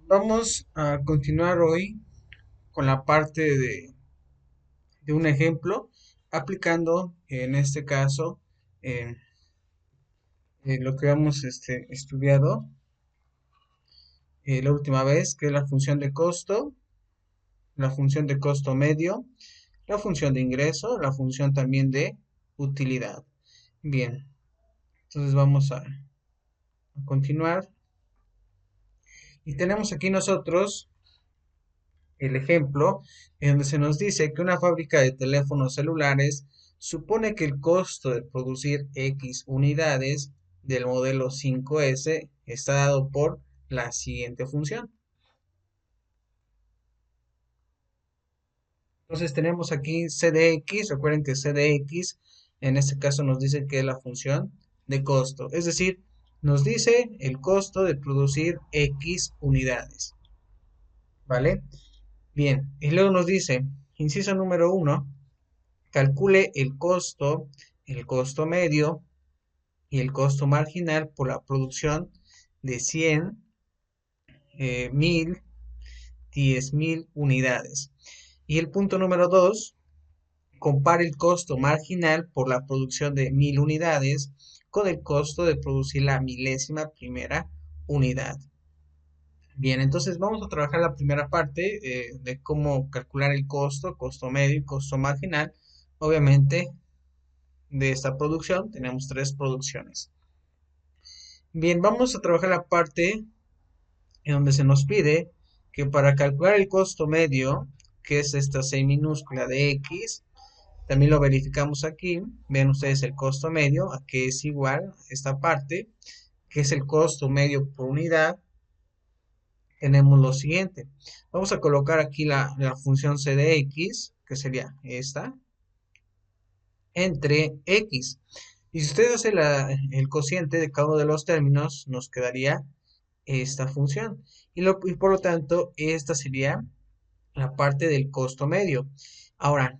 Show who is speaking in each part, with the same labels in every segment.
Speaker 1: Vamos a continuar hoy con la parte de un ejemplo, aplicando en este caso eh, lo que hemos estudiado la última vez, que es la función de costo, la función de costo medio, la función de ingreso, la función también de utilidad. Bien, entonces vamos a continuar. Y tenemos aquí nosotros el ejemplo en donde se nos dice que una fábrica de teléfonos celulares supone que el costo de producir X unidades del modelo 5S está dado por la siguiente función. Entonces tenemos aquí CDX, recuerden que CDX en este caso nos dice que es la función de costo, es decir, nos dice el costo de producir X unidades, ¿vale? Bien, y luego nos dice, inciso número uno, calcule el costo medio y el costo marginal por la producción de 100, 1000, 10.000 unidades. Y el punto número 2, compare el costo marginal por la producción de 1000 unidades con el costo de producir la milésima primera unidad. Bien, entonces vamos a trabajar la primera parte de cómo calcular el costo medio y costo marginal. Obviamente, de esta producción tenemos tres producciones. Bien, vamos a trabajar la parte en donde se nos pide que para calcular el costo medio, que es esta C minúscula de X, también lo verificamos aquí. Vean ustedes el costo medio, a que es igual esta parte, que es el costo medio por unidad. Tenemos lo siguiente. Vamos a colocar aquí la función C de X, que sería esta, entre X. Y si usted hace el cociente de cada uno de los términos, nos quedaría esta función. Y por lo tanto, esta sería la parte del costo medio. Ahora,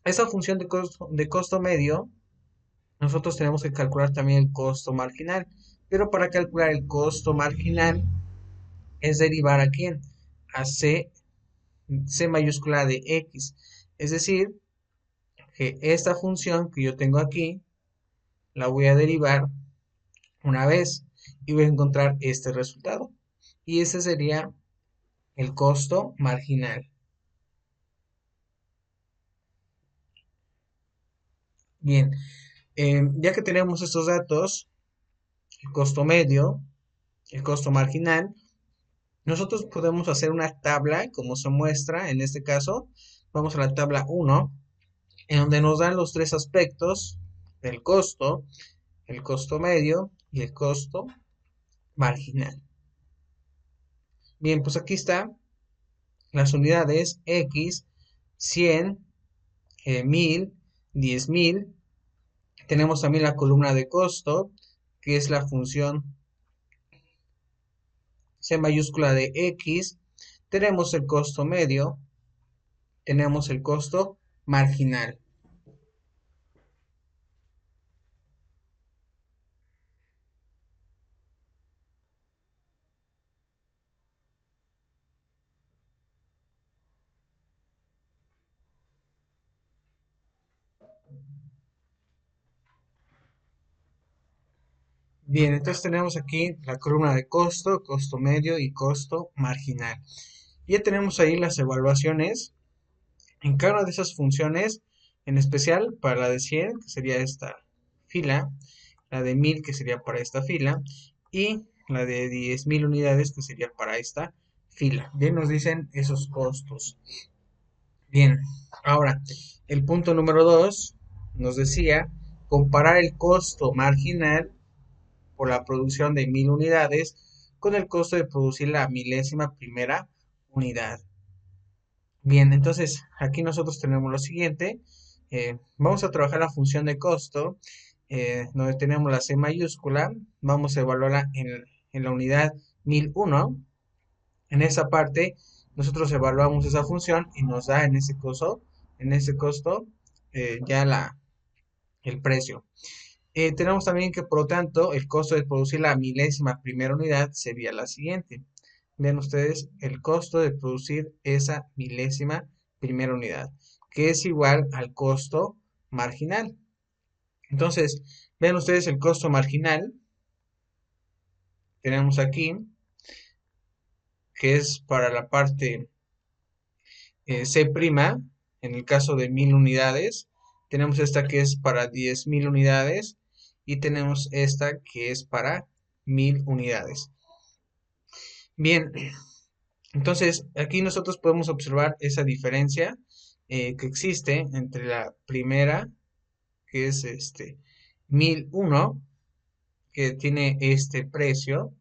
Speaker 1: esa función de costo medio, nosotros tenemos que calcular también el costo marginal. Pero para calcular el costo marginal es derivar a quién? A C mayúscula de X. Es decir, que esta función que yo tengo aquí, la voy a derivar una vez y voy a encontrar este resultado. Y ese sería el costo marginal. Bien, ya que tenemos estos datos, el costo medio, el costo marginal, nosotros podemos hacer una tabla como se muestra en este caso. Vamos a la tabla 1, en donde nos dan los tres aspectos del costo, el costo medio y el costo marginal. Bien, pues aquí está las unidades X, 100, 1000, 10.000. Tenemos también la columna de costo, que es la función C mayúscula de X. Tenemos el costo medio, tenemos el costo marginal. Bien, entonces tenemos aquí la columna de costo, costo medio y costo marginal. Ya tenemos ahí las evaluaciones en cada una de esas funciones, en especial para la de 100, que sería esta fila, la de 1000, que sería para esta fila, y la de 10.000 unidades, que sería para esta fila. Bien, nos dicen esos costos. Bien, ahora, el punto número 2 nos decía comparar el costo marginal por la producción de 1000 unidades con el costo de producir la milésima primera unidad. Bien, entonces aquí nosotros tenemos lo siguiente. Vamos a trabajar la función de costo, donde tenemos la C mayúscula. Vamos a evaluarla en la unidad 1001. En esa parte, nosotros evaluamos esa función y nos da en ese costo ya el precio. Tenemos también que, por lo tanto, el costo de producir la milésima primera unidad sería la siguiente. vean ustedes el costo de producir esa milésima primera unidad, que es igual al costo marginal. Entonces, vean ustedes el costo marginal, tenemos aquí, que es para la parte C', en el caso de 1000 unidades, tenemos esta que es para 10.000 unidades y tenemos esta que es para 1000 unidades. Bien, entonces aquí nosotros podemos observar esa diferencia que existe entre la primera, que es 1001, que tiene este precio,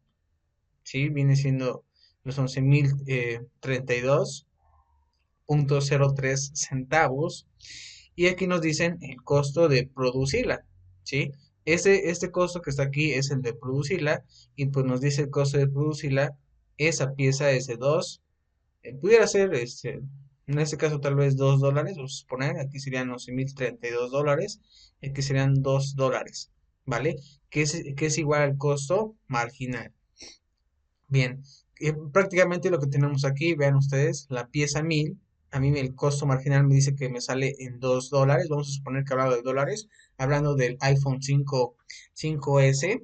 Speaker 1: ¿sí? Viene siendo los 11.032.03 centavos. Y aquí nos dicen el costo de producirla, ¿sí? Este costo que está aquí es el de producirla y pues nos dice el costo de producirla, esa pieza es de 2, pudiera ser, en este caso tal vez $2, vamos a suponer, aquí serían 11.032 dólares, aquí serían $2, ¿vale? Que es igual al costo marginal. Bien, prácticamente lo que tenemos aquí, vean ustedes, la pieza 1000, a mí el costo marginal me dice que me sale en $2, vamos a suponer que hablando de dólares, hablando del iPhone 5S,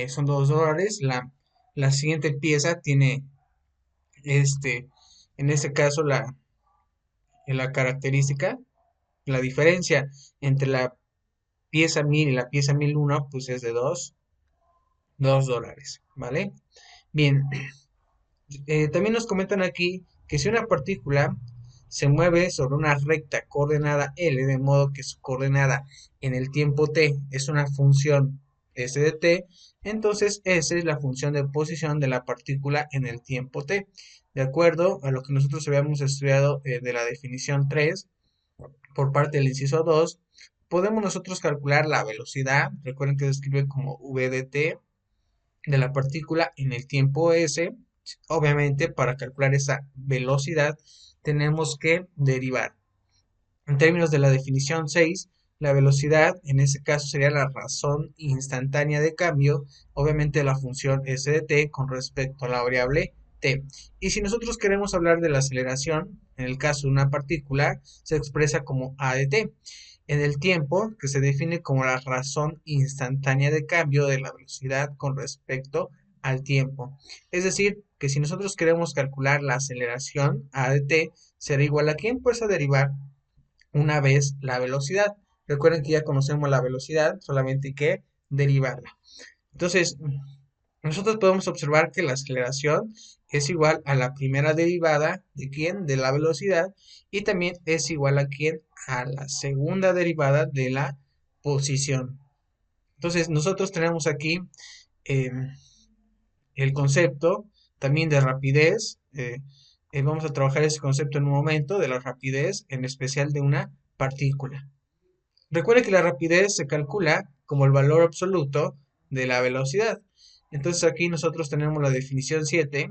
Speaker 1: son $2, la siguiente pieza tiene, este, en este caso, la característica, la diferencia entre la pieza 1000 y la pieza 1001, pues es de $2, ¿vale? Bien, también nos comentan aquí que si una partícula se mueve sobre una recta coordenada L, de modo que su coordenada en el tiempo t es una función s de t, entonces S es la función de posición de la partícula en el tiempo t. De acuerdo a lo que nosotros habíamos estudiado de la definición 3, por parte del inciso 2, podemos nosotros calcular la velocidad, recuerden que se escribe como v de t, de la partícula en el tiempo s. Obviamente, para calcular esa velocidad, tenemos que derivar. En términos de la definición 6, la velocidad, en este caso, sería la razón instantánea de cambio, obviamente, de la función s de t con respecto a la variable t. Y si nosotros queremos hablar de la aceleración, en el caso de una partícula, se expresa como a de t. En el tiempo, que se define como la razón instantánea de cambio de la velocidad con respecto al tiempo. Es decir, que si nosotros queremos calcular la aceleración, a de t será igual a ¿quién? Pues a derivar una vez la velocidad. Recuerden que ya conocemos la velocidad, solamente hay que derivarla. Entonces, nosotros podemos observar que la aceleración es igual a la primera derivada de ¿quién? De la velocidad, y también es igual a ¿quién? A la segunda derivada de la posición. Entonces, nosotros tenemos aquí eh, el concepto también de rapidez. Vamos a trabajar ese concepto en un momento de la rapidez, en especial de una partícula. Recuerde que la rapidez se calcula como el valor absoluto de la velocidad. Entonces aquí nosotros tenemos la definición 7,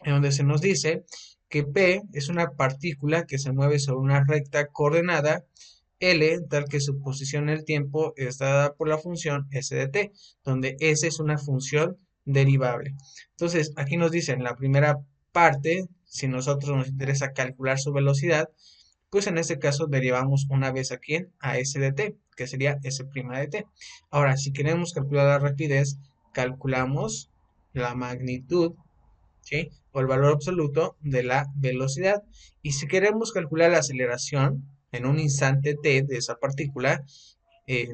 Speaker 1: en donde se nos dice que P es una partícula que se mueve sobre una recta coordenada L, tal que su posición en el tiempo está dada por la función s de t, donde s es una función derivable. Entonces, aquí nos dice en la primera parte, si nosotros nos interesa calcular su velocidad, pues en este caso derivamos una vez aquí a s de t, que sería s' de t. Ahora, si queremos calcular la rapidez, calculamos la magnitud, ¿sí? O el valor absoluto de la velocidad. Y si queremos calcular la aceleración en un instante t de esa partícula, eh,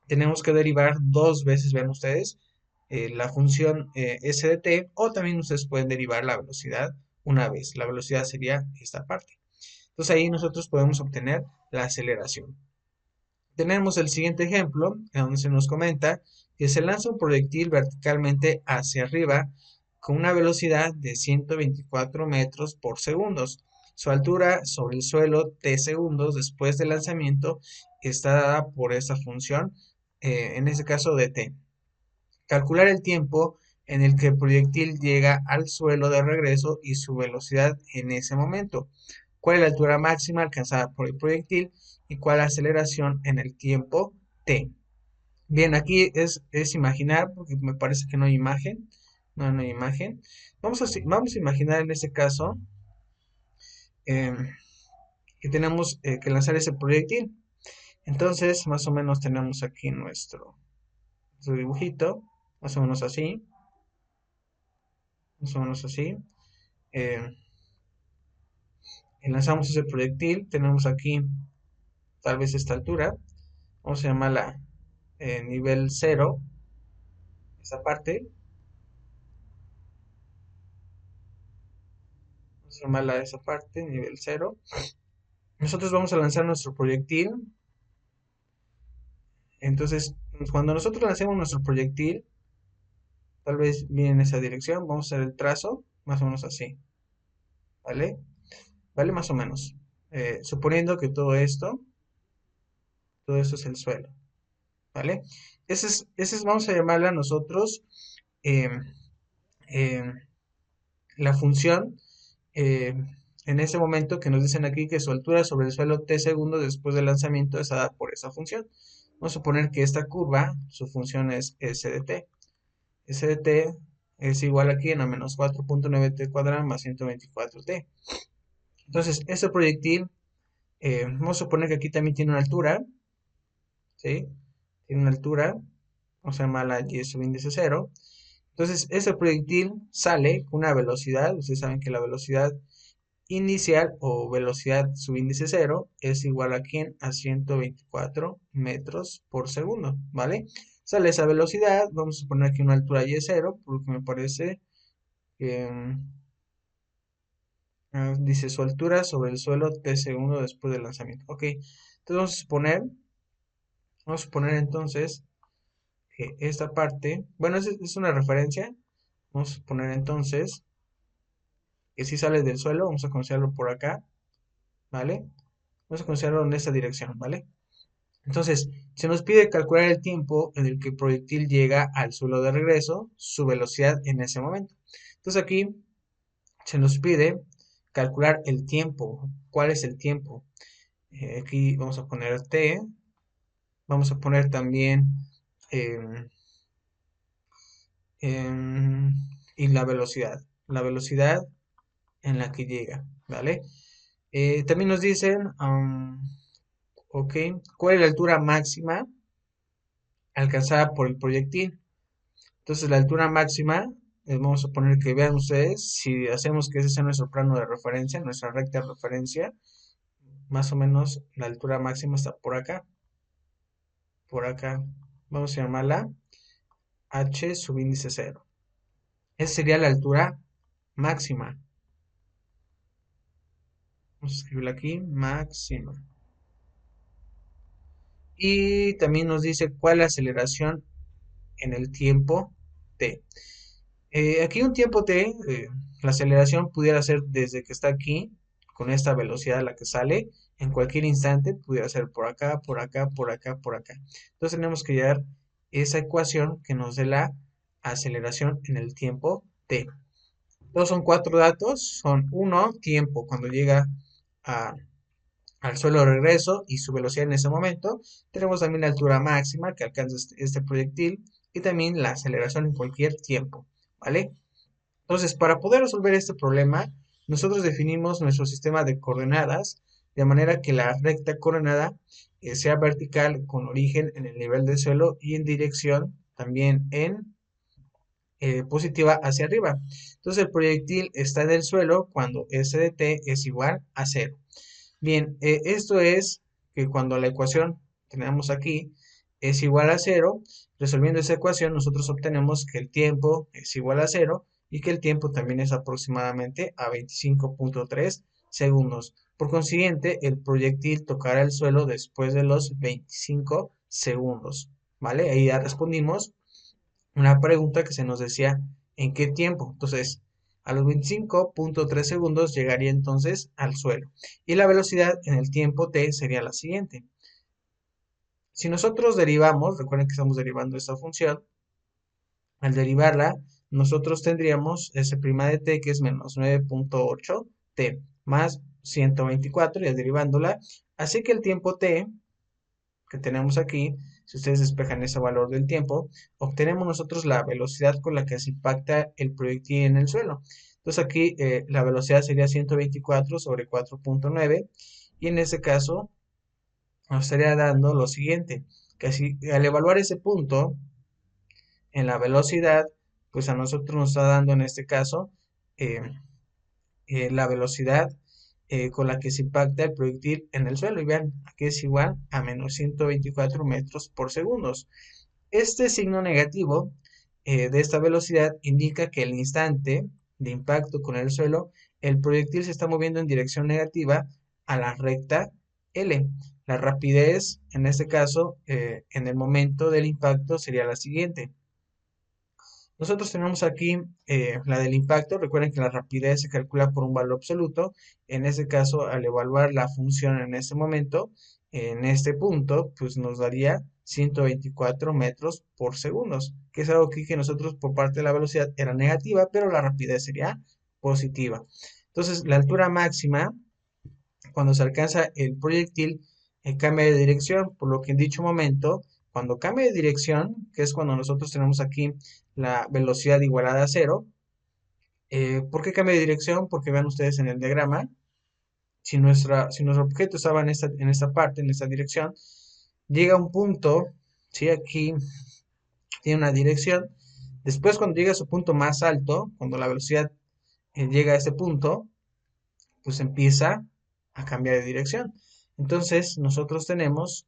Speaker 1: tenemos que derivar dos veces, vean ustedes, la función s de t, o también ustedes pueden derivar la velocidad una vez. La velocidad sería esta parte. Entonces ahí nosotros podemos obtener la aceleración. Tenemos el siguiente ejemplo, en donde se nos comenta que se lanza un proyectil verticalmente hacia arriba con una velocidad de 124 metros por segundo. Su altura sobre el suelo t segundos después del lanzamiento está dada por esta función, en este caso de t. Calcular el tiempo en el que el proyectil llega al suelo de regreso y su velocidad en ese momento. ¿Cuál es la altura máxima alcanzada por el proyectil y cuál la aceleración en el tiempo t? Bien, aquí es imaginar, porque me parece que no hay imagen. una nueva imagen. Vamos a imaginar en este caso em, que tenemos que lanzar ese proyectil. Entonces, más o menos tenemos aquí nuestro dibujito, más o menos así, más o menos así. em, y lanzamos ese proyectil, tenemos aquí tal vez esta altura, vamos a llamarla nivel cero, esa parte, vamos a llamarla esa parte, nivel cero. Nosotros vamos a lanzar nuestro proyectil, entonces cuando nosotros lancemos nuestro proyectil, tal vez viene en esa dirección, vamos a hacer el trazo, más o menos así, ¿vale? ¿Vale? Más o menos. Suponiendo que todo esto es el suelo, ¿vale? Vamos a llamarla nosotros em, em, la función eh, en ese momento que nos dicen aquí que su altura sobre el suelo t segundos después del lanzamiento es dada por esa función. Vamos a suponer que esta curva, su función es s de t. S de t es igual aquí en a menos 4.9t cuadrado más 124t. Entonces, este proyectil, vamos a suponer que aquí también tiene una altura, ¿sí? Tiene una altura, vamos a llamarla y sub índice 0. Entonces, ese proyectil sale con una velocidad, ustedes saben que la velocidad inicial o velocidad subíndice 0 es igual a ¿quién? A 124 metros por segundo, ¿vale? Sale esa velocidad, vamos a poner aquí una altura y 0 porque me parece que dice su altura sobre el suelo t segundo después del lanzamiento. Ok, entonces vamos a poner entonces esta parte, bueno, es una referencia, vamos a poner entonces que si sale del suelo, vamos a considerarlo por acá, ¿vale? Vamos a considerarlo en esta dirección, ¿vale? Entonces, se nos pide calcular el tiempo en el que el proyectil llega al suelo de regreso, su velocidad en ese momento. Entonces aquí se nos pide calcular el tiempo. ¿Cuál es el tiempo? Aquí vamos a poner t, vamos a poner también em, em, y la velocidad en la que llega, ¿vale? También nos dicen, ok, ¿cuál es la altura máxima alcanzada por el proyectil? Entonces la altura máxima, vamos a poner que vean ustedes, si hacemos que ese sea nuestro plano de referencia, nuestra recta de referencia, más o menos la altura máxima está por acá, por acá. Vamos a llamarla h sub índice 0. Esa sería la altura máxima. Vamos a escribirla aquí, máxima. Y también nos dice cuál es la aceleración en el tiempo t. Aquí un tiempo t, la aceleración pudiera ser desde que está aquí, con esta velocidad a la que sale, en cualquier instante, pudiera ser por acá, por acá, por acá, por acá. Entonces tenemos que hallar esa ecuación que nos dé la aceleración en el tiempo t. Entonces son cuatro datos, son uno, tiempo cuando llega a, al suelo de regreso y su velocidad en ese momento. Tenemos también la altura máxima que alcanza este proyectil y también la aceleración en cualquier tiempo, ¿vale? Entonces, para poder resolver este problema, nosotros definimos nuestro sistema de coordenadas de manera que la recta coordenada sea vertical con origen en el nivel del suelo y en dirección también en positiva hacia arriba. Entonces, el proyectil está en el suelo cuando S de t es igual a 0. Bien, esto es que cuando la ecuación que tenemos aquí es igual a 0, resolviendo esa ecuación nosotros obtenemos que el tiempo es igual a 0 y que el tiempo también es aproximadamente a 25.3 segundos. Por consiguiente, el proyectil tocará el suelo después de los 25 segundos. ¿Vale? Ahí ya respondimos una pregunta que se nos decía en qué tiempo. Entonces, a los 25.3 segundos llegaría entonces al suelo. Y la velocidad en el tiempo t sería la siguiente. Si nosotros derivamos, recuerden que estamos derivando esta función, al derivarla, nosotros tendríamos S' de t que es menos 9.8 t más 124 y derivándola. Así que el tiempo t que tenemos aquí si ustedes despejan ese valor del tiempo, obtenemos nosotros la velocidad con la que se impacta el proyectil en el suelo. Entonces aquí la velocidad sería 124 sobre 4.9 y en este caso nos estaría dando lo siguiente, que así, al evaluar ese punto en la velocidad, pues a nosotros nos está dando en este caso eh, la velocidad con la que se impacta el proyectil en el suelo. Y vean, aquí es igual a menos 124 metros por segundo. Este signo negativo de esta velocidad indica que el instante de impacto con el suelo, el proyectil se está moviendo en dirección negativa a la recta L. La rapidez, en este caso, en el momento del impacto sería la siguiente. Nosotros tenemos aquí la del impacto. Recuerden que la rapidez se calcula por un valor absoluto. En este caso, al evaluar la función en este momento, en este punto, pues nos daría 124 metros por segundo, que es algo que nosotros por parte de la velocidad era negativa, pero la rapidez sería positiva. Entonces, la altura máxima, cuando se alcanza el proyectil, cambia de dirección, por lo que en dicho momento, cuando cambia de dirección, que es cuando nosotros tenemos aquí la velocidad igualada a cero. ¿Por qué cambia de dirección? Porque vean ustedes en el diagrama, si nuestro objeto estaba en esta parte, en esta dirección, llega a un punto, ¿sí? Aquí tiene una dirección. Después, cuando llega a su punto más alto, cuando la velocidad llega a ese punto, pues empieza a cambiar de dirección. Entonces, nosotros tenemos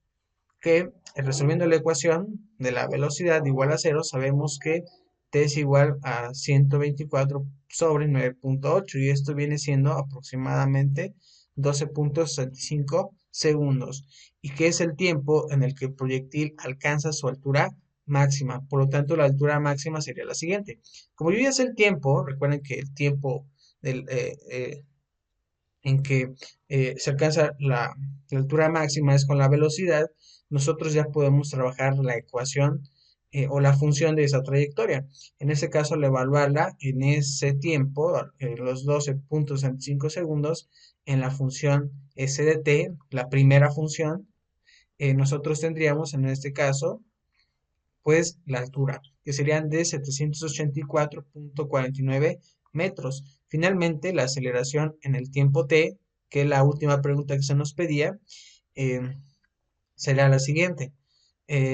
Speaker 1: que resolviendo la ecuación de la velocidad igual a cero, sabemos que t es igual a 124 sobre 9.8 y esto viene siendo aproximadamente 12.65 segundos y que es el tiempo en el que el proyectil alcanza su altura máxima. Por lo tanto, la altura máxima sería la siguiente. Como yo ya sé el tiempo, recuerden que el tiempo del, en que se alcanza la altura máxima es con la velocidad, nosotros ya podemos trabajar la ecuación o la función de esa trayectoria. En este caso, al evaluarla en ese tiempo, los 12.65 segundos, en la función s de t, la primera función, nosotros tendríamos en este caso, pues la altura, que serían de 784.49 metros. Finalmente, la aceleración en el tiempo t, que es la última pregunta que se nos pedía, eh, será la siguiente.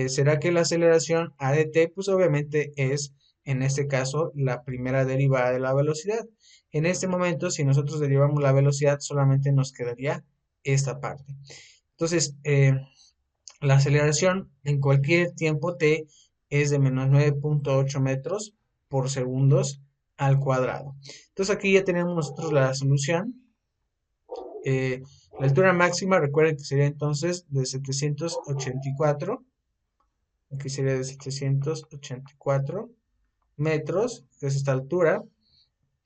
Speaker 1: ¿Será que la aceleración a de t? Pues obviamente es, en este caso, la primera derivada de la velocidad. En este momento, si nosotros derivamos la velocidad, solamente nos quedaría esta parte. Entonces, la aceleración en cualquier tiempo t es de menos 9.8 metros por segundos al cuadrado. Entonces aquí ya tenemos nosotros la solución. La altura máxima, recuerden que sería entonces de 784. Aquí sería de 784 metros, que es esta altura.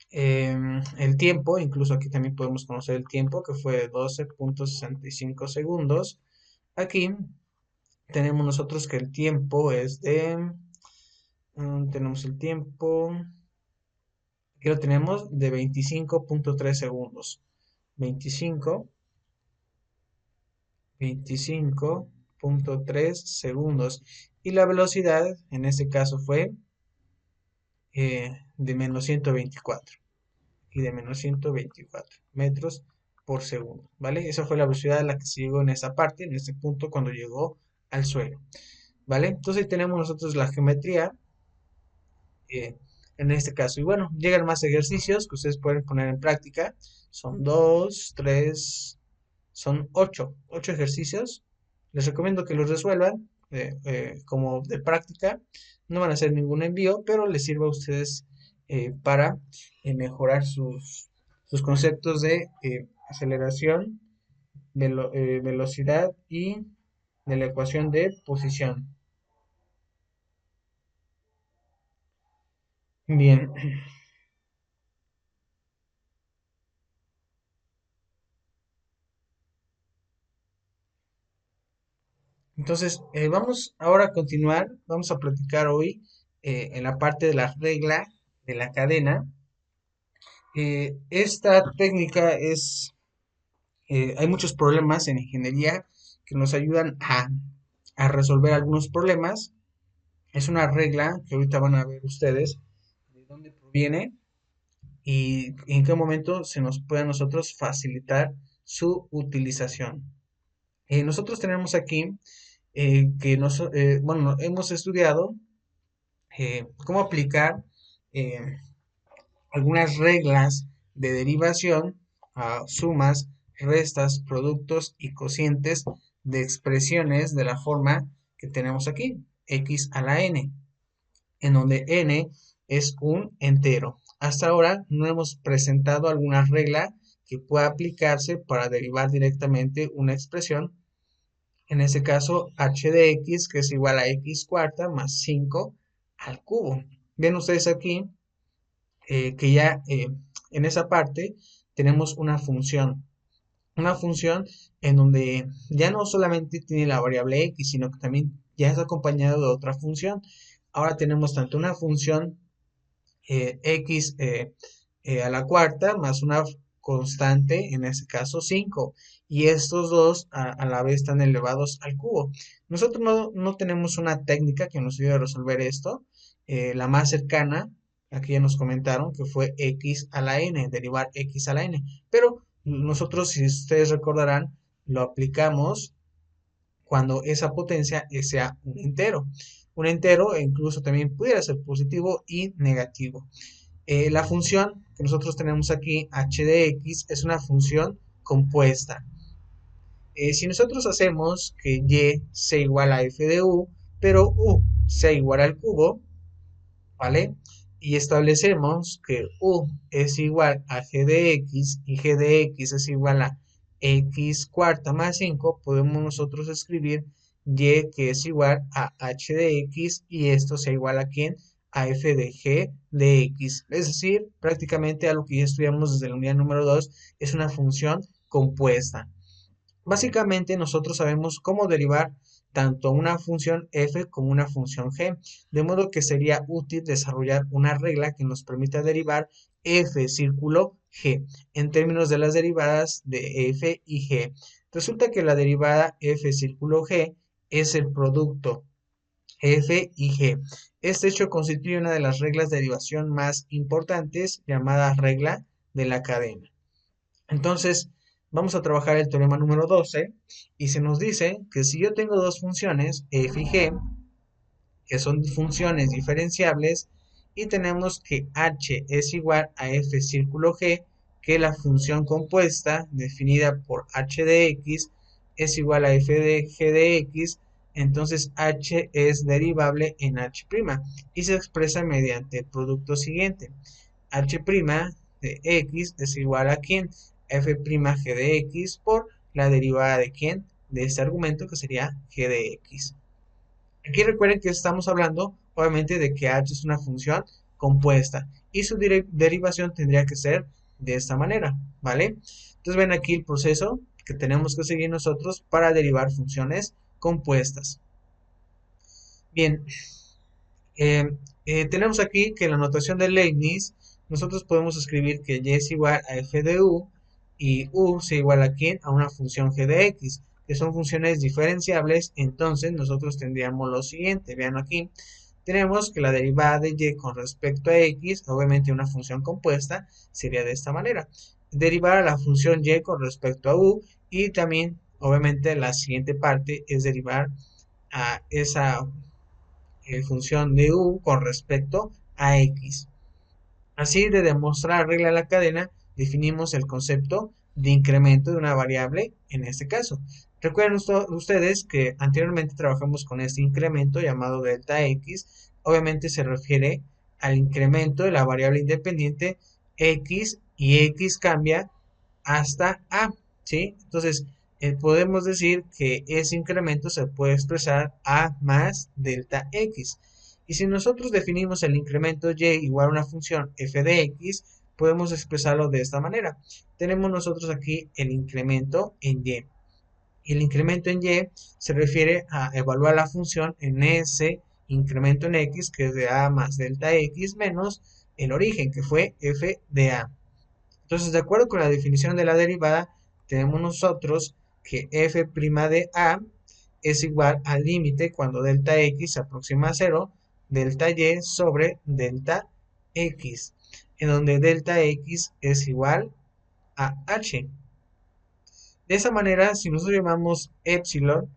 Speaker 1: El tiempo, incluso aquí también podemos conocer el tiempo, que fue de 12.65 segundos. Aquí tenemos nosotros que el tiempo es de, tenemos el tiempo, aquí lo tenemos de 25.3 segundos. 25.3 segundos. Y la velocidad, en este caso, fue de menos 124. Y de menos 124 metros por segundo, ¿vale? Esa fue la velocidad a la que se llegó en esta parte, en este punto, cuando llegó al suelo, ¿vale? Entonces ahí tenemos nosotros la geometría eh, en este caso. Y bueno, llegan más ejercicios que ustedes pueden poner en práctica. Son dos, tres, son ocho ejercicios. Les recomiendo que los resuelvan como de práctica. No van a hacer ningún envío, pero les sirva a ustedes para mejorar sus conceptos de aceleración, velocidad y de la ecuación de posición. Bien, entonces vamos ahora a continuar. Vamos a platicar hoy en la parte de la regla de la cadena. Esta técnica hay muchos problemas en ingeniería que nos ayudan a resolver algunos problemas. Es una regla que ahorita van a ver ustedes de dónde proviene y en qué momento se nos puede a nosotros facilitar su utilización. Nosotros tenemos aquí bueno, hemos estudiado cómo aplicar eh, algunas reglas de derivación a sumas, restas, productos y cocientes de expresiones de la forma que tenemos aquí, x a la n, en donde n es un entero. Hasta ahora no hemos presentado alguna regla que pueda aplicarse para derivar directamente una expresión. En ese caso, h de x, que es igual a x cuarta más 5 al cubo. Ven ustedes aquí que ya en esa parte tenemos una función en donde ya no solamente tiene la variable x, sino que también ya es acompañado de otra función. Ahora tenemos tanto una función x a la cuarta más una constante, en este caso 5, y estos dos a la vez están elevados al cubo. Nosotros no tenemos una técnica que nos ayude a resolver esto. La más cercana, aquí ya nos comentaron que fue x a la n, derivar x a la n, pero nosotros, si ustedes recordarán, lo aplicamos cuando esa potencia sea un entero. Un entero incluso también pudiera ser positivo y negativo. La función que nosotros tenemos aquí, h de x, es una función compuesta. Si nosotros hacemos que y sea igual a f de u, pero u sea igual al cubo, ¿vale? Y establecemos que u es igual a g de x y g de x es igual a x cuarta más 5, podemos nosotros escribir y que es igual a h de x y esto sea igual a ¿quién? A f de g de x. Es decir, prácticamente algo que ya estudiamos desde la unidad número 2 es una función compuesta. Básicamente nosotros sabemos cómo derivar tanto una función f como una función g, de modo que sería útil desarrollar una regla que nos permita derivar f círculo g en términos de las derivadas de f y g. Resulta que la derivada f círculo g es el producto f y g. Este hecho constituye una de las reglas de derivación más importantes, llamada regla de la cadena. Entonces, vamos a trabajar el teorema número 12 y se nos dice que si yo tengo dos funciones, f y g, que son funciones diferenciables, y tenemos que h es igual a f círculo g, que la función compuesta definida por h de x es igual a f de g de x, entonces h es derivable en h' y se expresa mediante el producto siguiente. h' de x es igual a ¿quién? F' g de x por la derivada de ¿quién? De este argumento que sería g de x. Aquí recuerden que estamos hablando obviamente de que h es una función compuesta y su derivación tendría que ser de esta manera, ¿vale? Entonces ven aquí el proceso que tenemos que seguir nosotros para derivar funciones compuestas. Bien, tenemos aquí que en la notación de Leibniz nosotros podemos escribir que y es igual a f de u y u es igual a ¿quién? A una función g de x, que son funciones diferenciables. Entonces nosotros tendríamos lo siguiente, vean aquí, tenemos que la derivada de y con respecto a x, obviamente una función compuesta, sería de esta manera. Derivar a la función y con respecto a u y también obviamente la siguiente parte es derivar a esa función de u con respecto a x. Así, de demostrar la regla de la cadena, definimos el concepto de incremento de una variable en este caso. Recuerden ustedes que anteriormente trabajamos con este incremento llamado delta x. Obviamente se refiere al incremento de la variable independiente x y x cambia hasta a, ¿sí? Entonces, podemos decir que ese incremento se puede expresar a más delta x. Y si nosotros definimos el incremento y igual a una función f de x, podemos expresarlo de esta manera. Tenemos nosotros aquí el incremento en y. Y el incremento en y se refiere a evaluar la función en ese incremento en x, que es de a más delta x, menos el origen, que fue f de a. Entonces, de acuerdo con la definición de la derivada, tenemos nosotros que f' de a es igual al límite cuando delta x se aproxima a 0, delta y sobre delta x, en donde delta x es igual a h. De esa manera, si nosotros llamamos epsilon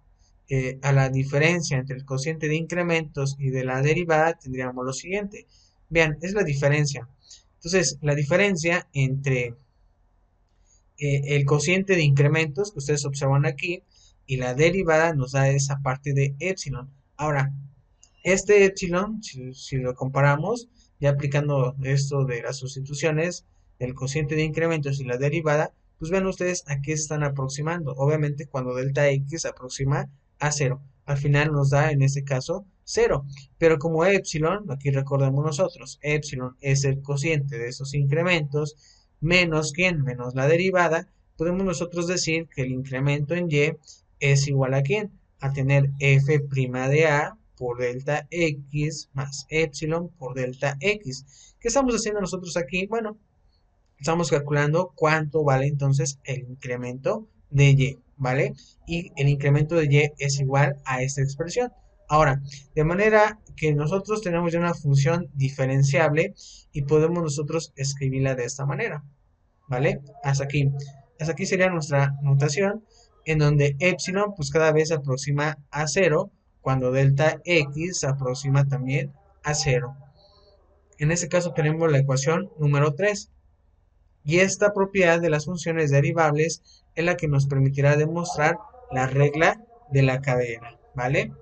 Speaker 1: a la diferencia entre el cociente de incrementos y de la derivada, tendríamos lo siguiente. Vean, es la diferencia. Entonces, la diferencia entre el cociente de incrementos que ustedes observan aquí y la derivada nos da esa parte de epsilon. Ahora, este epsilon, si lo comparamos, ya aplicando esto de las sustituciones, el cociente de incrementos y la derivada, pues ven ustedes a qué están aproximando. Obviamente cuando delta x aproxima a 0. Al final nos da en este caso 0. Pero como epsilon, aquí recordemos nosotros, epsilon es el cociente de esos incrementos, menos quién, menos la derivada, podemos nosotros decir que el incremento en y es igual a quién, a tener f' de a por delta x más epsilon por delta x. ¿Qué estamos haciendo nosotros aquí? Bueno, estamos calculando cuánto vale entonces el incremento de y, ¿vale? Y el incremento de y es igual a esta expresión. Ahora, de manera que nosotros tenemos ya una función diferenciable y podemos nosotros escribirla de esta manera, ¿vale? Hasta aquí. Hasta aquí sería nuestra notación, en donde epsilon pues cada vez se aproxima a 0, cuando delta x se aproxima también a 0. En este caso tenemos la ecuación número 3. Y esta propiedad de las funciones derivables es la que nos permitirá demostrar la regla de la cadena, ¿vale?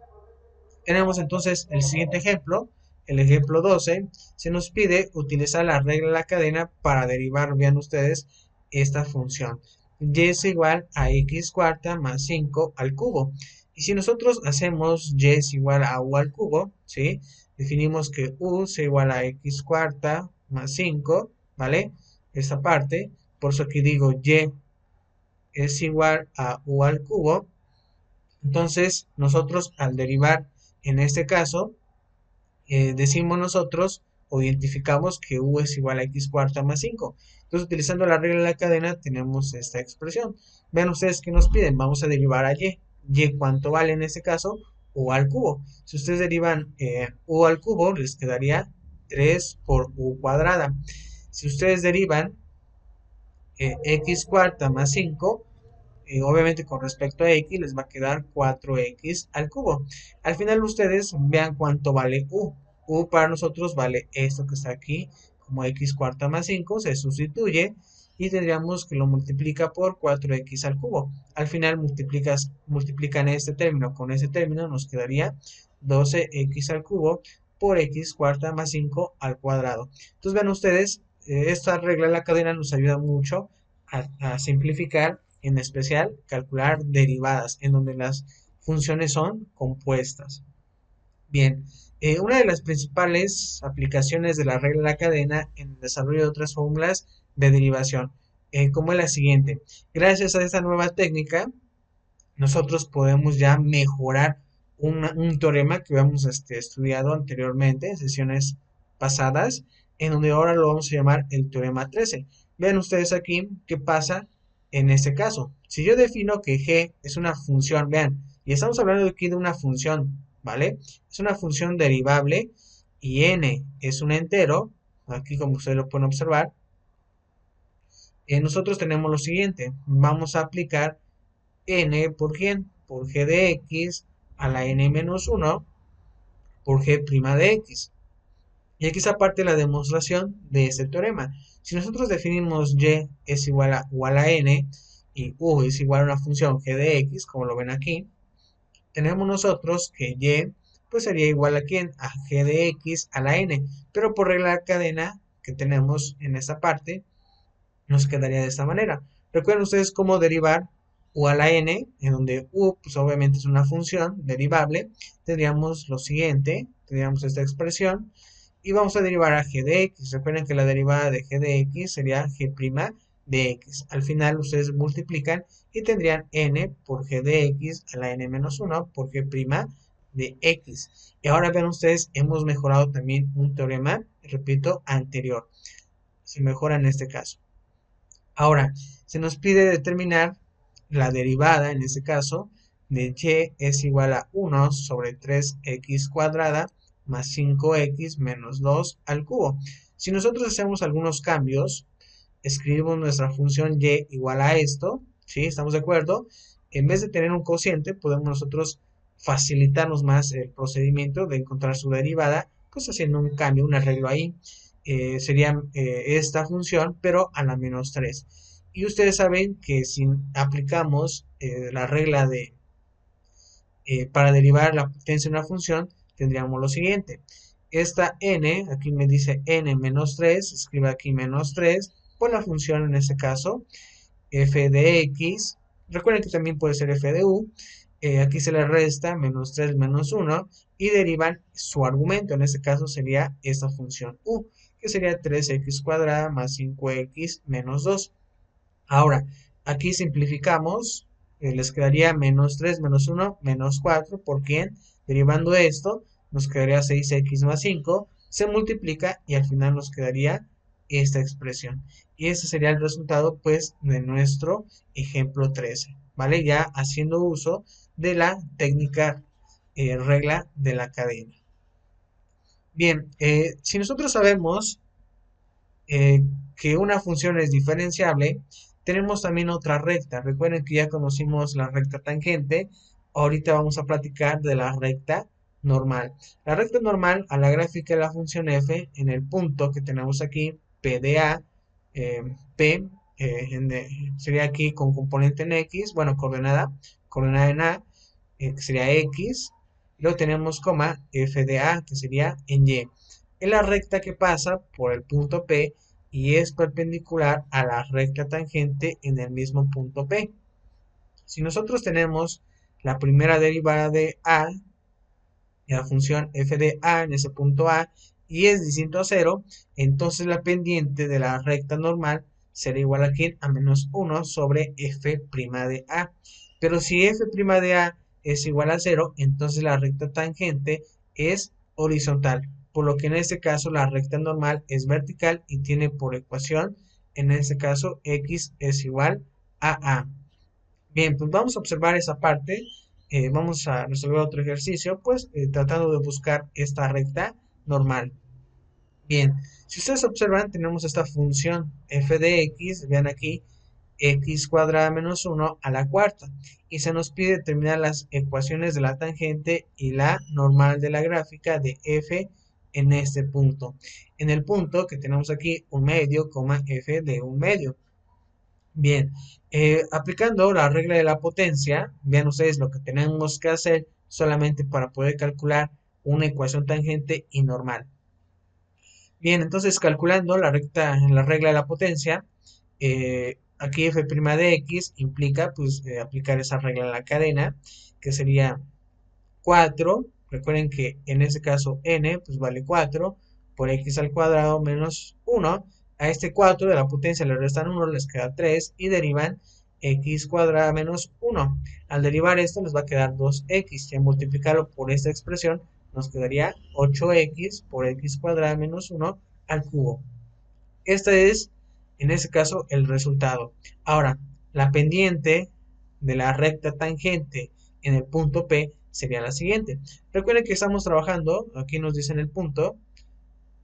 Speaker 1: Tenemos entonces el siguiente ejemplo, el ejemplo 12, se nos pide utilizar la regla de la cadena para derivar, vean ustedes, esta función. Y es igual a x cuarta más 5 al cubo. Y si nosotros hacemos y es igual a u al cubo, ¿sí? Definimos que u es igual a x cuarta más 5, ¿vale? Esta parte, por eso aquí digo y es igual a u al cubo. Entonces, nosotros al derivar en este caso, decimos nosotros o identificamos que u es igual a x cuarta más 5. Entonces, utilizando la regla de la cadena, tenemos esta expresión. Vean ustedes que nos piden, vamos a derivar a y. Y cuánto vale en este caso, u al cubo. Si ustedes derivan u al cubo, les quedaría 3 por u cuadrada. Si ustedes derivan x cuarta más 5, obviamente con respecto a x les va a quedar 4x al cubo. Al final ustedes vean cuánto vale u. U para nosotros vale esto que está aquí, como x cuarta más 5, se sustituye y tendríamos que lo multiplica por 4x al cubo. Al final multiplican este término con este término, nos quedaría 12x al cubo por x cuarta más 5 al cuadrado. Entonces vean ustedes, esta regla de la cadena nos ayuda mucho a simplificar, en especial calcular derivadas, en donde las funciones son compuestas. Bien, una de las principales aplicaciones de la regla de la cadena en el desarrollo de otras fórmulas de derivación, como es la siguiente. Gracias a esta nueva técnica, nosotros podemos ya mejorar un teorema que habíamos estudiado anteriormente en sesiones pasadas, en donde ahora lo vamos a llamar el teorema 13. Vean ustedes aquí qué pasa en este caso. Si yo defino que g es una función, vean, y estamos hablando aquí de una función, ¿vale? Es una función derivable y n es un entero, aquí como ustedes lo pueden observar, nosotros tenemos lo siguiente, vamos a aplicar n por quién, por g de x a la n menos 1 por g' de x. Y aquí está parte de la demostración de este teorema. Si nosotros definimos y es igual a u a la n y u es igual a una función g de x, como lo ven aquí, tenemos nosotros que y pues sería igual a quién, a g de x a la n, pero por regla de cadena que tenemos en esta parte, nos quedaría de esta manera. Recuerden ustedes cómo derivar u a la n, en donde u pues obviamente es una función derivable. Tendríamos lo siguiente, tendríamos esta expresión y vamos a derivar a g de x. Recuerden que la derivada de g de x sería g' de x. Al final ustedes multiplican y tendrían n por g de x a la n menos 1 por g' de x. Y ahora vean ustedes, hemos mejorado también un teorema, repito, anterior. Se mejora en este caso. Ahora, se nos pide determinar la derivada, en este caso, de y es igual a 1 sobre 3x cuadrada más 5x menos 2 al cubo. Si nosotros hacemos algunos cambios, escribimos nuestra función y igual a esto, ¿sí? ¿Estamos de acuerdo? En vez de tener un cociente, podemos nosotros facilitarnos más el procedimiento de encontrar su derivada, pues haciendo un cambio, un arreglo ahí. Sería esta función, pero a la menos 3. Y ustedes saben que si aplicamos la regla de para derivar la potencia de una función, tendríamos lo siguiente. Esta n, aquí me dice n menos 3, escribe aquí menos 3, por la función en este caso, f de x. Recuerden que también puede ser f de u. Aquí se le resta menos 3 menos 1 y derivan su argumento. En este caso sería esta función u, que sería 3x cuadrada más 5x menos 2. Ahora, aquí simplificamos, les quedaría menos 3 menos 1 menos 4, ¿por quién? Derivando esto, nos quedaría 6x más 5, se multiplica y al final nos quedaría esta expresión. Y ese sería el resultado, pues, de nuestro ejemplo 13, ¿vale? Ya haciendo uso de la técnica regla de la cadena. Bien, si nosotros sabemos eh, que una función es diferenciable, tenemos también otra recta. Recuerden que ya conocimos la recta tangente. Ahorita vamos a platicar de la recta normal. La recta normal a la gráfica de la función f en el punto que tenemos aquí, P de A, P sería aquí con componente en X, bueno, coordenada en A, que sería X. Luego tenemos coma f de A, que sería en Y. Es la recta que pasa por el punto P y es perpendicular a la recta tangente en el mismo punto P. Si nosotros tenemos la primera derivada de A, la función f de A en ese punto A, y es distinto a 0, entonces la pendiente de la recta normal será igual aquí a menos 1 sobre f' de A. Pero si f' de A es igual a 0, entonces la recta tangente es horizontal, por lo que en este caso la recta normal es vertical y tiene por ecuación, en este caso, x es igual a A. Bien, pues vamos a observar esa parte. Vamos a resolver otro ejercicio, pues tratando de buscar esta recta normal. Bien, si ustedes observan, tenemos esta función f de x, vean aquí, x cuadrada menos 1 a la cuarta. Y se nos pide determinar las ecuaciones de la tangente y la normal de la gráfica de f en este punto. En el punto que tenemos aquí, un medio, f de un medio. Bien, aplicando la regla de la potencia, vean ustedes lo que tenemos que hacer solamente para poder calcular una ecuación tangente y normal. Bien, entonces calculando la regla de la potencia, aquí f' de x implica pues aplicar esa regla en la cadena, que sería 4. Recuerden que en este caso n pues vale 4 por x al cuadrado menos 1. A este 4 de la potencia le restan 1, les queda 3 y derivan x cuadrada menos 1. Al derivar esto les va a quedar 2x y al multiplicarlo por esta expresión nos quedaría 8x por x cuadrada menos 1 al cubo. Este es, en este caso, el resultado. Ahora, la pendiente de la recta tangente en el punto P sería la siguiente. Recuerden que estamos trabajando, aquí nos dicen el punto,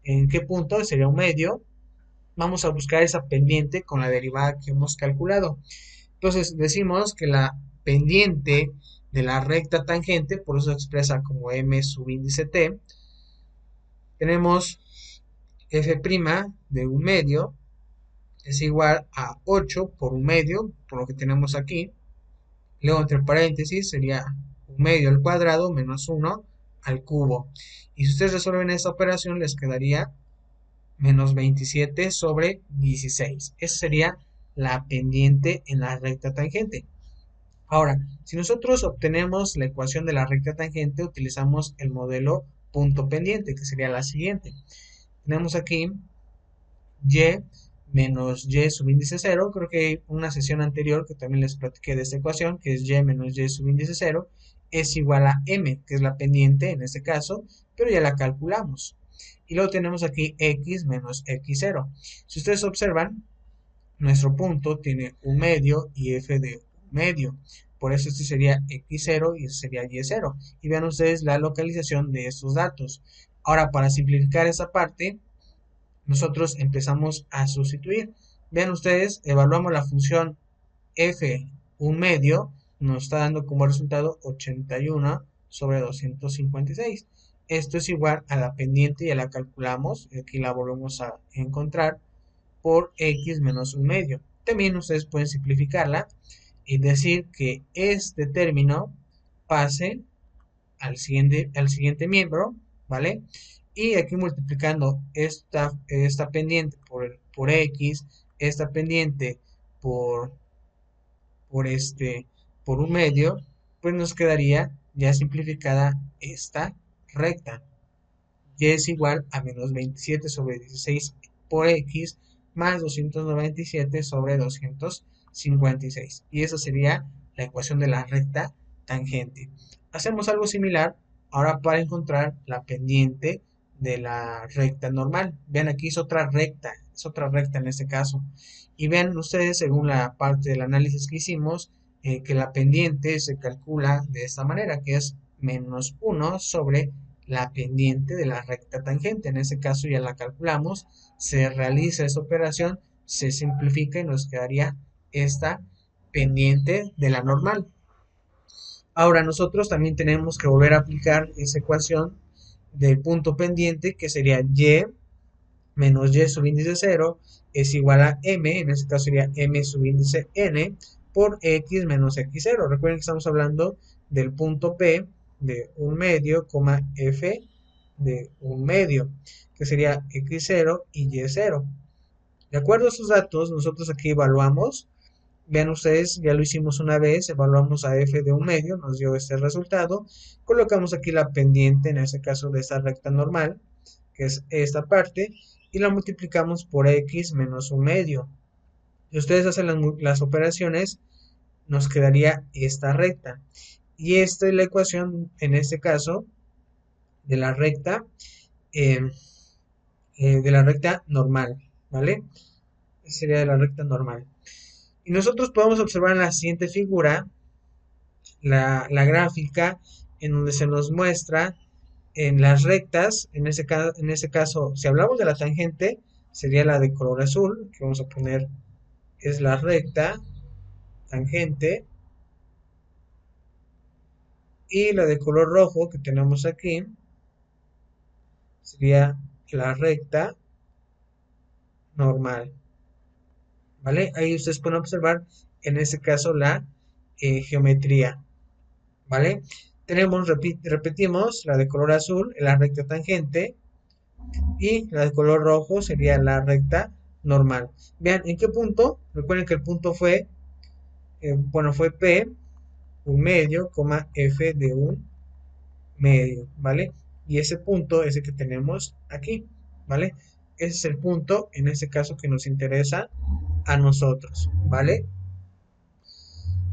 Speaker 1: en qué punto sería un medio. Vamos a buscar esa pendiente con la derivada que hemos calculado. Entonces decimos que la pendiente de la recta tangente, por eso se expresa como m subíndice t, tenemos f' de un medio es igual a 8 por un medio, por lo que tenemos aquí. Luego entre paréntesis sería un medio al cuadrado menos 1 al cubo. Y si ustedes resuelven esta operación les quedaría menos 27 sobre 16. Esa sería la pendiente en la recta tangente. Ahora, si nosotros obtenemos la ecuación de la recta tangente, utilizamos el modelo punto pendiente, que sería la siguiente. Tenemos aquí y menos y subíndice 0. Creo que hay una sesión anterior que también les platiqué de esta ecuación, que es y menos y subíndice 0, es igual a m, que es la pendiente en este caso, pero ya la calculamos. Y luego tenemos aquí x menos x0. Si ustedes observan, nuestro punto tiene un medio y f de un medio. Por eso este sería x0 y este sería y0. Y vean ustedes la localización de estos datos. Ahora, para simplificar esa parte, nosotros empezamos a sustituir. Vean ustedes, evaluamos la función f un medio, nos está dando como resultado 81 sobre 256. Esto es igual a la pendiente, ya la calculamos, aquí la volvemos a encontrar, por x menos un medio. También ustedes pueden simplificarla y decir que este término pase al siguiente miembro, ¿vale? Y aquí multiplicando esta pendiente por x, esta pendiente por, por, este, por un medio, pues nos quedaría ya simplificada esta recta. Y es igual a menos 27 sobre 16 por x más 297 sobre 256. Y esa sería la ecuación de la recta tangente. Hacemos algo similar ahora para encontrar la pendiente de la recta normal. Vean, aquí es otra recta en este caso. Y vean ustedes, según la parte del análisis que hicimos, que la pendiente se calcula de esta manera, que es menos 1 sobre la pendiente de la recta tangente. En este caso ya la calculamos, se realiza esta operación, se simplifica y nos quedaría esta pendiente de la normal. Ahora nosotros también tenemos que volver a aplicar esa ecuación del punto pendiente, que sería y menos y subíndice 0 es igual a m, en este caso sería m subíndice n, por x menos x0. Recuerden que estamos hablando del punto P de un medio, f de un medio, que sería x0 y y0. De acuerdo a esos datos, nosotros aquí evaluamos. Vean ustedes, ya lo hicimos una vez, evaluamos a f de un medio, nos dio este resultado. Colocamos aquí la pendiente, en este caso de esta recta normal, que es esta parte, y la multiplicamos por x menos un medio. Si ustedes hacen las operaciones, nos quedaría esta recta. Y esta es la ecuación, en este caso, de la recta, eh, normal, ¿vale? Esta sería de la recta normal. Y nosotros podemos observar en la siguiente figura la gráfica en donde se nos muestra en las rectas, en ese caso, si hablamos de la tangente, sería la de color azul, que vamos a poner es la recta tangente, y la de color rojo que tenemos aquí sería la recta normal, ¿vale? Ahí ustedes pueden observar en este caso la geometría, ¿vale? Repetimos, la de color azul, la recta tangente, y la de color rojo sería la recta normal. Vean, ¿en qué punto? Recuerden que el punto fue, fue P, un medio, F de un medio, ¿vale? Y ese punto es el que tenemos aquí, ¿vale? Ese es el punto, en este caso, que nos interesa a nosotros, ¿vale?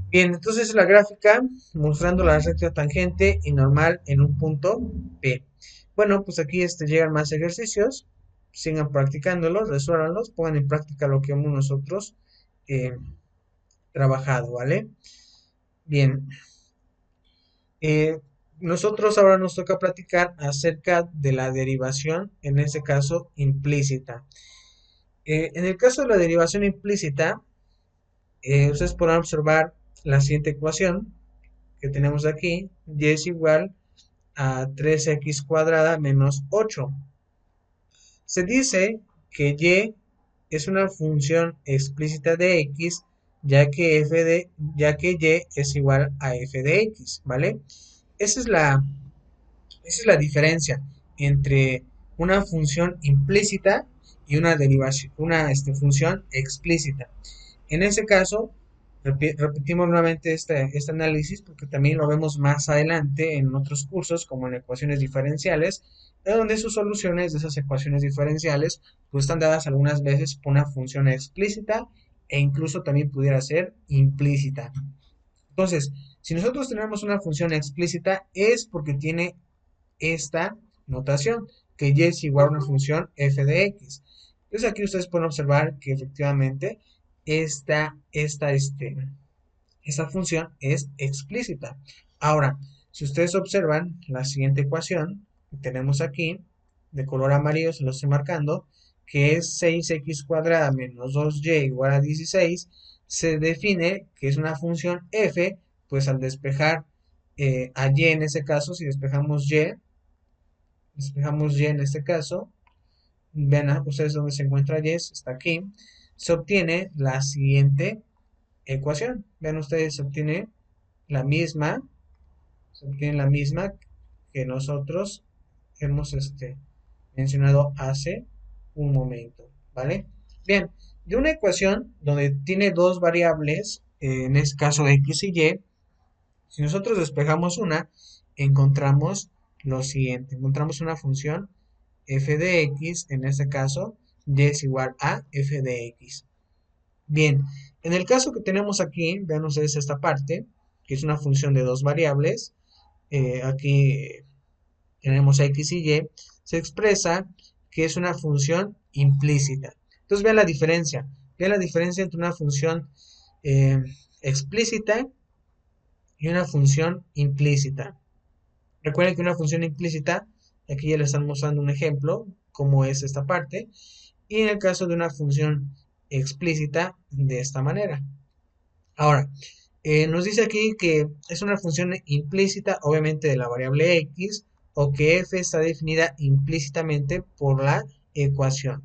Speaker 1: Bien, entonces la gráfica mostrando la recta tangente y normal en un punto P. Bueno, pues aquí llegan más ejercicios, sigan practicándolos, resuélvanlos, pongan en práctica lo que hemos nosotros eh, trabajado, ¿vale? Bien, eh, nosotros ahora nos toca platicar acerca de la derivación, en este caso implícita. En el caso de la derivación implícita, ustedes podrán observar la siguiente ecuación que tenemos aquí, y es igual a 3x cuadrada menos 8. Se dice que y es una función explícita de x, ya que y es igual a f de x, ¿vale? Esa es la diferencia entre una función implícita y una derivación, una función explícita. En ese caso, repetimos nuevamente este análisis porque también lo vemos más adelante en otros cursos, como en ecuaciones diferenciales, en donde sus soluciones de esas ecuaciones diferenciales pues están dadas algunas veces por una función explícita e incluso también pudiera ser implícita. Entonces, si nosotros tenemos una función explícita es porque tiene esta notación, que y es igual a una función f de x. Entonces aquí ustedes pueden observar que efectivamente esta esta función es explícita. Ahora, si ustedes observan la siguiente ecuación que tenemos aquí, de color amarillo se lo estoy marcando, que es 6x cuadrada menos 2y igual a 16, se define que es una función f, pues al despejar a y en este caso, si despejamos y en este caso, ven ustedes dónde se encuentra y, está aquí, se obtiene la siguiente ecuación. Vean ustedes, se obtiene la misma que nosotros hemos mencionado hace un momento, ¿vale? Bien, de una ecuación donde tiene dos variables, en este caso x y y, si nosotros despejamos una, encontramos lo siguiente, encontramos una función f de x, en este caso, y es igual a f de x. Bien, en el caso que tenemos aquí, vean ustedes esta parte, que es una función de dos variables, aquí tenemos x y y, se expresa que es una función implícita. Entonces vean la diferencia entre una función eh, explícita y una función implícita. Recuerden que una función implícita, aquí ya les están mostrando un ejemplo, como es esta parte, y en el caso de una función explícita, de esta manera. Ahora, nos dice aquí que es una función implícita, obviamente, de la variable x, o que f está definida implícitamente por la ecuación.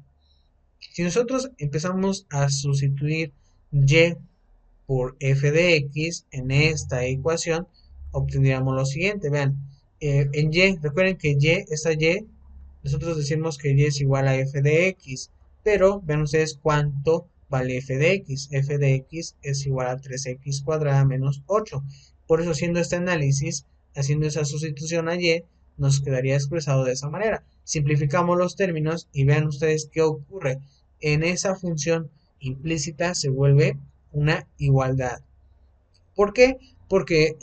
Speaker 1: Si nosotros empezamos a sustituir y por f de x en esta ecuación, obtendríamos lo siguiente. Vean, en y, recuerden que esta y, nosotros decimos que y es igual a f de x, pero vean ustedes cuánto vale f de x. F de x es igual a 3x cuadrada menos 8. Por eso, haciendo este análisis, haciendo esa sustitución a y, nos quedaría expresado de esa manera. Simplificamos los términos y vean ustedes qué ocurre. En esa función implícita se vuelve una igualdad. ¿Por qué? Porque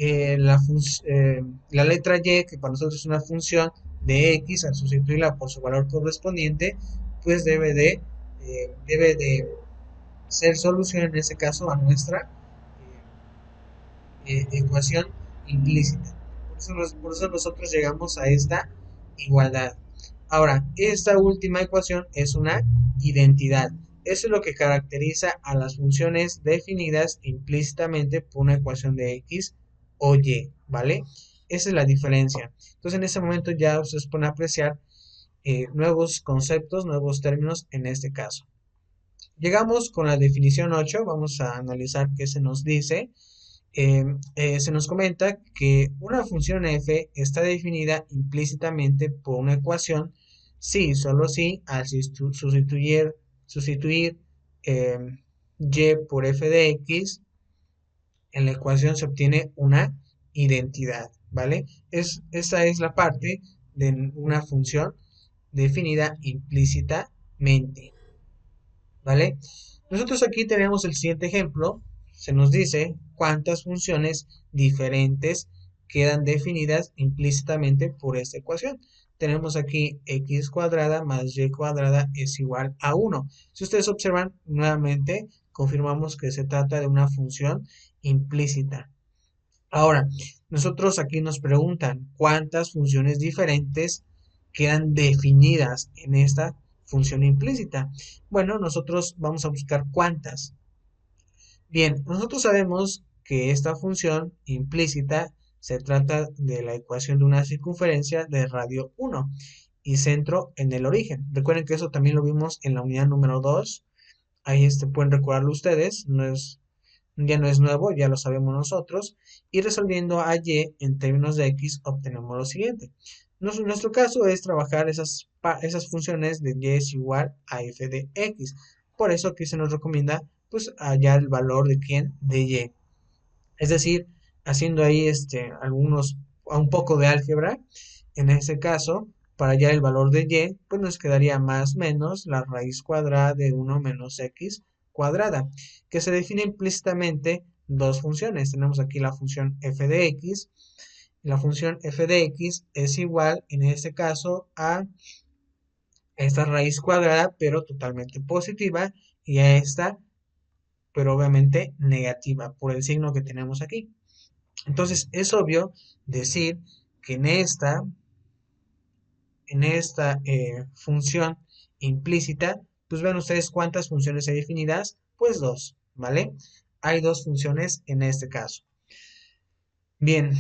Speaker 1: la letra y, que para nosotros es una función de x, al sustituirla por su valor correspondiente, pues debe de ser solución en este caso a nuestra ecuación implícita. Por eso nosotros llegamos a esta igualdad. Ahora, esta última ecuación es una identidad. Eso es lo que caracteriza a las funciones definidas implícitamente por una ecuación de x o y, ¿vale? Esa es la diferencia. Entonces, en ese momento ya ustedes pueden apreciar nuevos conceptos, nuevos términos en este caso. Llegamos con la definición 8, vamos a analizar qué se nos dice. Se nos comenta que una función f está definida implícitamente por una ecuación si, solo si, al sustituir eh, y por f de x, en la ecuación se obtiene una identidad, ¿vale? Esa es la parte de una función definida implícitamente, ¿vale? Nosotros aquí tenemos el siguiente ejemplo. Se nos dice cuántas funciones diferentes quedan definidas implícitamente por esta ecuación. Tenemos aquí x cuadrada más y cuadrada es igual a 1. Si ustedes observan, nuevamente confirmamos que se trata de una función implícita. Ahora, nosotros aquí nos preguntan cuántas funciones diferentes quedan definidas en esta función implícita. Bueno, nosotros vamos a buscar cuántas. Bien, nosotros sabemos que esta función implícita se trata de la ecuación de una circunferencia de radio 1 y centro en el origen. Recuerden que eso también lo vimos en la unidad número 2. Ahí pueden recordarlo ustedes, ya no es nuevo, ya lo sabemos nosotros. Y resolviendo a y en términos de x obtenemos lo siguiente. Nuestro caso es trabajar esas funciones de y es igual a f de x. Por eso aquí se nos recomienda pues hallar el valor de quién, de y. Es decir, haciendo ahí un poco de álgebra, en este caso, para hallar el valor de y, pues nos quedaría más menos la raíz cuadrada de 1 menos x cuadrada, que se define implícitamente dos funciones. Tenemos aquí la función f de x. La función f de x es igual, en este caso, a esta raíz cuadrada, pero totalmente positiva, y a esta pero obviamente negativa por el signo que tenemos aquí. Entonces es obvio decir que en esta función implícita, pues ven ustedes cuántas funciones hay definidas, pues dos, ¿vale? Hay dos funciones en este caso. Bien,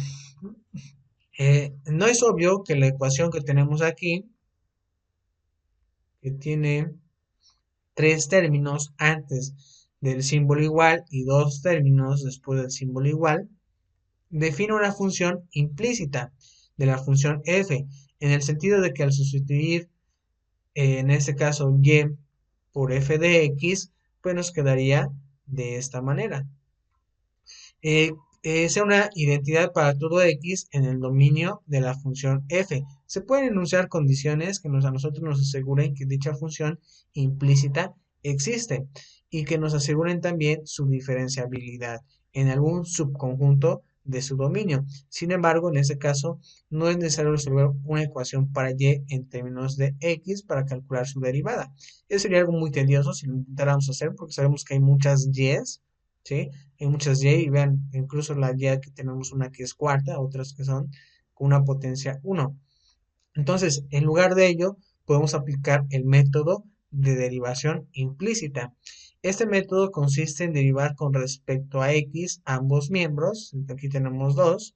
Speaker 1: no es obvio que la ecuación que tenemos aquí, que tiene tres términos antes del símbolo igual y dos términos después del símbolo igual, define una función implícita de la función f, en el sentido de que al sustituir en este caso y por f de x, pues nos quedaría de esta manera. Eh, sea una identidad para todo x en el dominio de la función f. Se pueden enunciar condiciones que a nosotros nos aseguren que dicha función implícita existe y que nos aseguren también su diferenciabilidad en algún subconjunto de su dominio. Sin embargo, en este caso, no es necesario resolver una ecuación para y en términos de x para calcular su derivada. Eso sería algo muy tedioso si lo intentáramos hacer porque sabemos que hay muchas y's, ¿sí? Hay muchas y y vean, incluso la y que tenemos una que es cuarta, otras que son con una potencia 1. Entonces, en lugar de ello, podemos aplicar el método de derivación implícita. Este método consiste en derivar con respecto a x ambos miembros, aquí tenemos dos,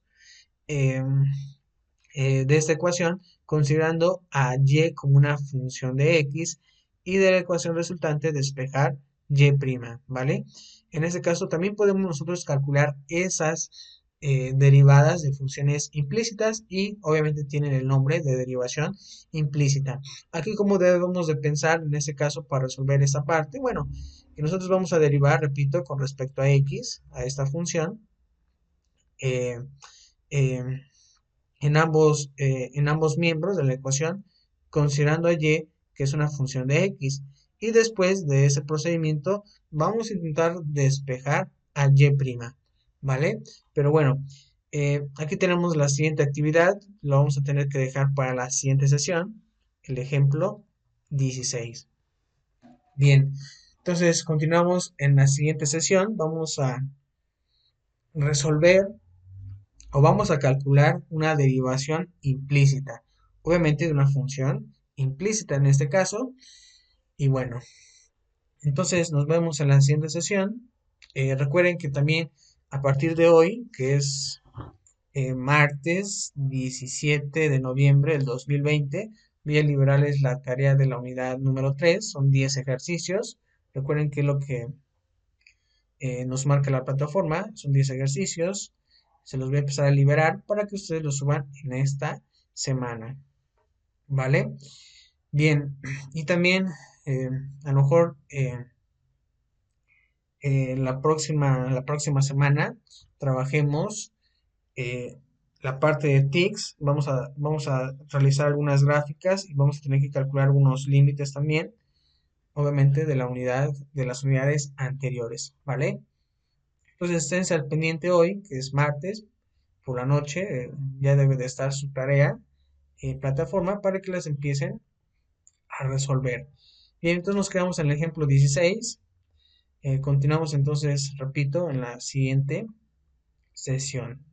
Speaker 1: eh, de esta ecuación, considerando a y como una función de x y de la ecuación resultante despejar y', ¿vale? En este caso también podemos nosotros calcular esas derivadas de funciones implícitas y obviamente tienen el nombre de derivación implícita. Aquí como debemos de pensar en este caso para resolver esta parte, bueno, que nosotros vamos a derivar, repito, con respecto a x, a esta función, eh, eh, en ambos miembros de la ecuación, considerando a y que es una función de x. Y después de ese procedimiento vamos a intentar despejar a y', ¿vale? Pero bueno, aquí tenemos la siguiente actividad, lo vamos a tener que dejar para la siguiente sesión, el ejemplo 16. Bien, entonces continuamos en la siguiente sesión, vamos a resolver o vamos a calcular una derivación implícita, obviamente de una función implícita en este caso. Y bueno, entonces nos vemos en la siguiente sesión. Recuerden que también a partir de hoy, que es martes 17 de noviembre del 2020, voy a liberarles la tarea de la unidad número 3, son 10 ejercicios. Recuerden que lo que nos marca la plataforma, son 10 ejercicios, se los voy a empezar a liberar para que ustedes los suban en esta semana, ¿vale? Bien, y también a lo mejor la próxima semana trabajemos eh, la parte de TICS, vamos a realizar algunas gráficas y vamos a tener que calcular algunos límites también, obviamente de las unidades anteriores, ¿vale? Entonces esténse al pendiente hoy, que es martes, por la noche, ya debe de estar su tarea en plataforma para que las empiecen a resolver. Bien, entonces nos quedamos en el ejemplo 16. Continuamos entonces, repito, en la siguiente sesión.